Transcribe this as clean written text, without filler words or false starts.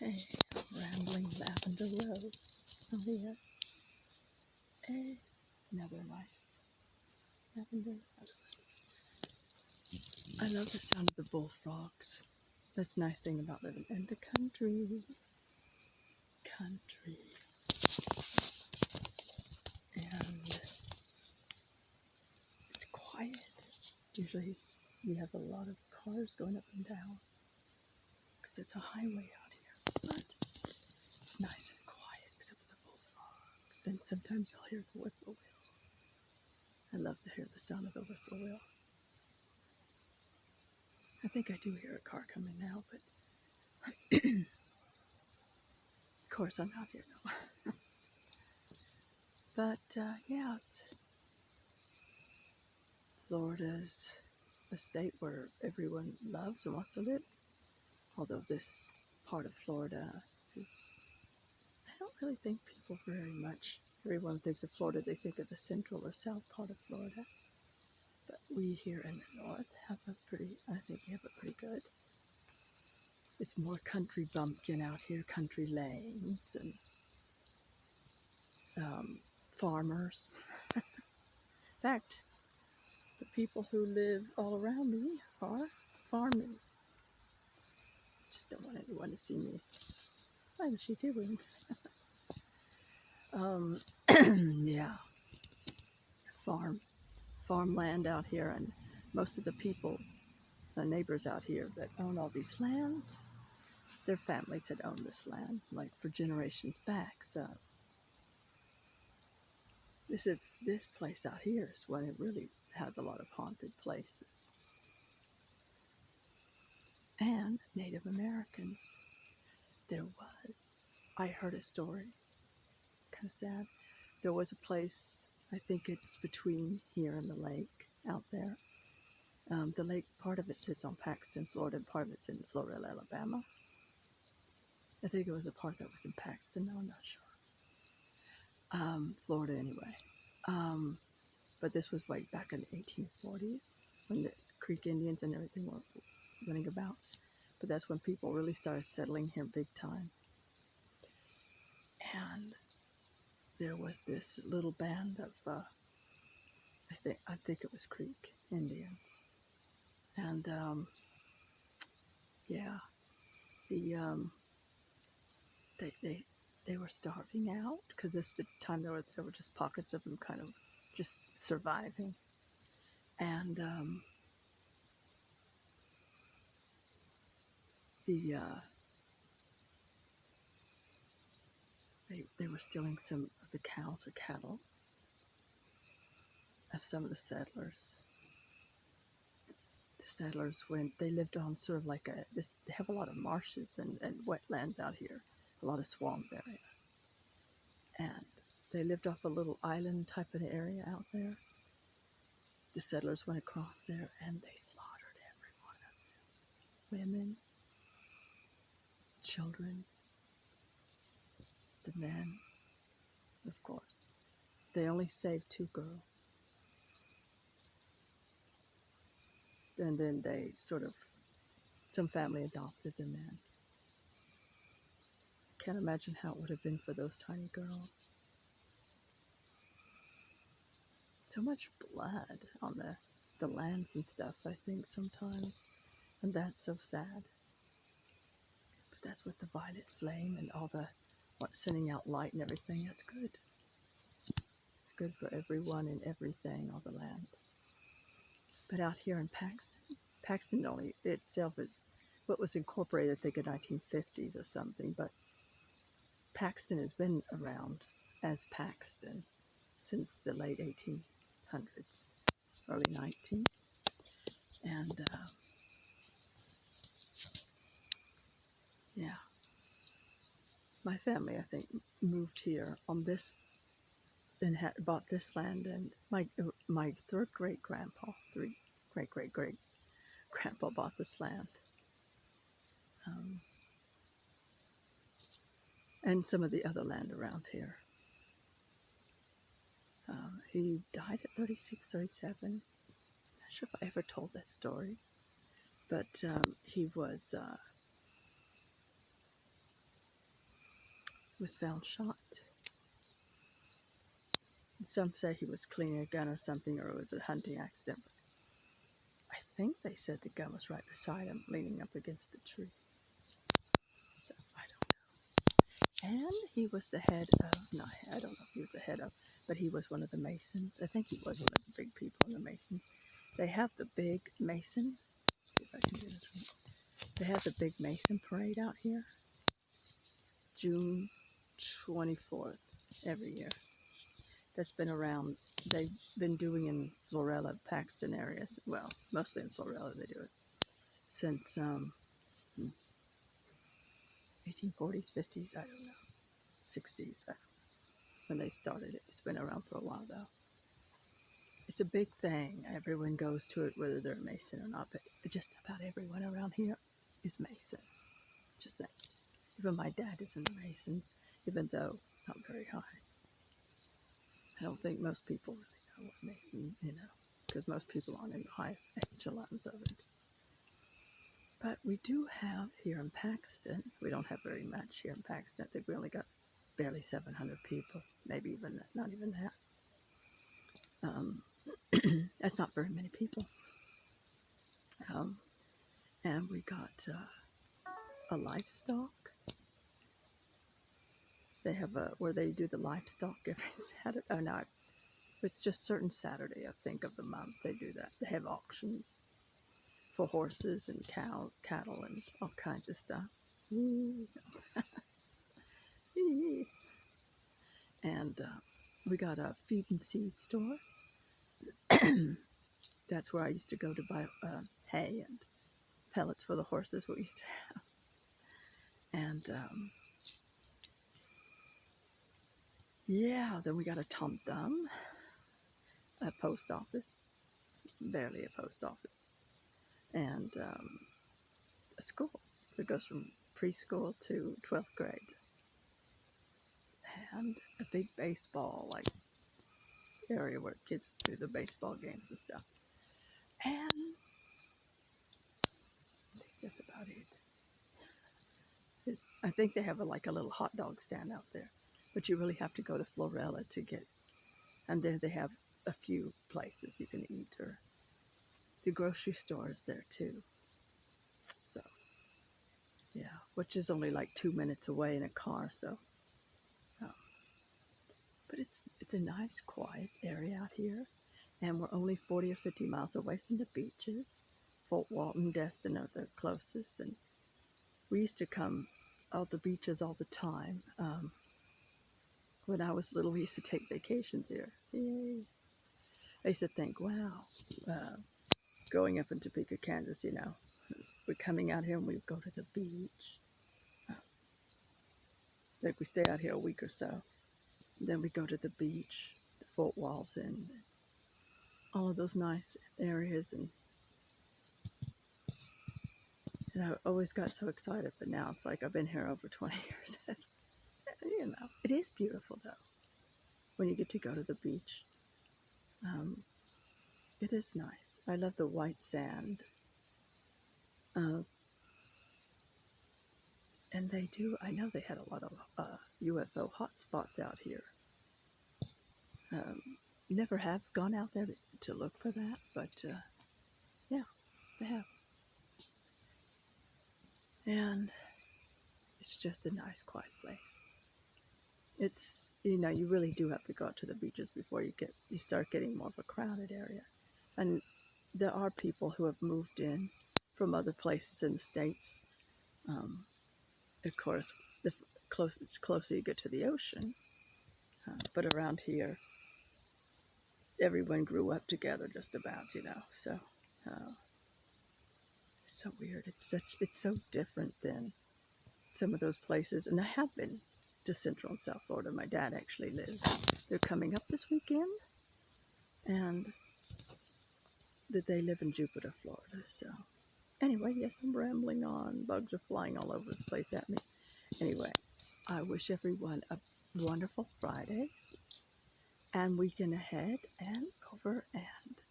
Okay, rambling lavender rose. Oh yeah, another nice lavender rose. I love the sound of the bullfrogs. That's a nice thing about living in the country. And it's quiet. Usually we have a lot of cars going up and down because it's a highway out here. But it's nice and quiet except for the bullfrogs. And sometimes you'll hear the whippoorwill. I love to hear the sound of the whippoorwill. I think I do hear a car coming now, but of course I'm out here now. But yeah, Florida's a state where everyone loves and wants to live. Although this part of Florida is, I don't really think people very much. Everyone thinks of Florida, they think of the central or south part of Florida. But we here in the north have I think we have a pretty good. It's more country bumpkin out here, country lanes and farmers. In fact, the people who live all around me are farming. Just don't want anyone to see me. What is she doing? Yeah, farmland out here, and most of the people, the neighbors out here that own all these lands, their families had owned this land like for generations back. So this place out here is one it really has a lot of haunted places. And Native Americans. I heard a story, kind of sad. There was a place, I think it's between here and the lake out there. The lake, part of it sits on Paxton, Florida, and part of it's in Florida, Alabama. I think it was a part that was in Paxton, no, I'm not sure. Florida anyway. But this was way back in the 1840s when the Creek Indians and everything were running about. But that's when people really started settling here big time. And there was this little band of, I think it was Creek Indians. And yeah, they were starving out because this the time there were just pockets of them kind of just surviving. And they were stealing some of the cows or cattle of some of the settlers. The settlers, when they lived on sort of like they have a lot of marshes and wetlands out here, a lot of swamp area. And they lived off a little island type of area out there. The settlers went across there and they slaughtered every one of them. Women, children, the men, of course. They only saved 2 girls. And then they some family adopted the men. Can't imagine how it would have been for those tiny girls. So much blood on the lands and stuff, I think, sometimes. And that's so sad. But that's with the violet flame and all sending out light and everything. That's good. It's good for everyone and everything, all the land. But out here in Paxton only itself is what was incorporated, I think, in 1950s or something. But Paxton has been around as Paxton since the late 1800s, early 19. And yeah, my family, I think, moved here on this and bought this land. And my third great grandpa bought this land. And some of the other land around here. He died at 36, 37. Not sure if I ever told that story, but he was was found shot. Some say he was cleaning a gun or something, or it was a hunting accident. I think they said the gun was right beside him, leaning up against the tree. So I don't know. And he was the head of, no, I don't know if he was the head of, but he was one of the Masons. I think he was one of the big people in the Masons. They have the big Mason. Let's see if I can do this right. They have the big Mason parade out here, June 24th every year. That's been around. They've been doing in Florella, Paxton areas. Well, mostly in Florella they do it since 1840s, 50s. I don't know, 60s when they started it. It's been around for a while though. It's a big thing. Everyone goes to it, whether they're a Mason or not. But just about everyone around here is Mason. Just saying. Even my dad is in the Masons, even though not very high. I don't think most people really know what Mason, because most people aren't in the highest echelons of it. But we do have here in Paxton, we don't have very much here in Paxton. I think we only got barely 700 people, maybe even not even that. That's not very many people. And we got a livestock. They have where they do the livestock every Saturday. Oh no, it's just certain Saturday, I think, of the month they do that. They have auctions for horses and cattle and all kinds of stuff. And we got a feed and seed store. That's where I used to go to buy hay and pellets for the horses, what we used to have. And yeah, then we got a tom-thumb, a post office, barely a post office, and a school that goes from preschool to 12th grade. And a big baseball area where kids do the baseball games and stuff. And I think that's about it. I think they have a little hot dog stand out there, but you really have to go to Florella to get. And then they have a few places you can eat, or the grocery store is there too. So yeah, which is only 2 minutes away in a car. So, but it's a nice, quiet area out here. And we're only 40 or 50 miles away from the beaches. Fort Walton, Destin are the closest. And we used to come out the beaches all the time. When I was little, we used to take vacations here. Yay. I used to think, wow, growing up in Topeka, Kansas, we're coming out here and we go to the beach. We stay out here a week or so. Then we go to the beach, the Fort Walton, all of those nice areas. And I always got so excited, but now it's I've been here over 20 years. It is beautiful though, when you get to go to the beach. It is nice. I love the white sand. And I know they had a lot of UFO hotspots out here. Never have gone out there to look for that, but yeah, they have. And it's just a nice, quiet place. It's, you really do have to go out to the beaches before you start getting more of a crowded area. And there are people who have moved in from other places in the States. Of course, the closer you get to the ocean. But around here, everyone grew up together just about, so it's so weird. It's so different than some of those places. And I have been to Central and South Florida. My dad actually lives. They're coming up this weekend, and that they live in Jupiter, Florida. So anyway, yes, I'm rambling on. Bugs are flying all over the place at me. Anyway, I wish everyone a wonderful Friday and weekend ahead, and over and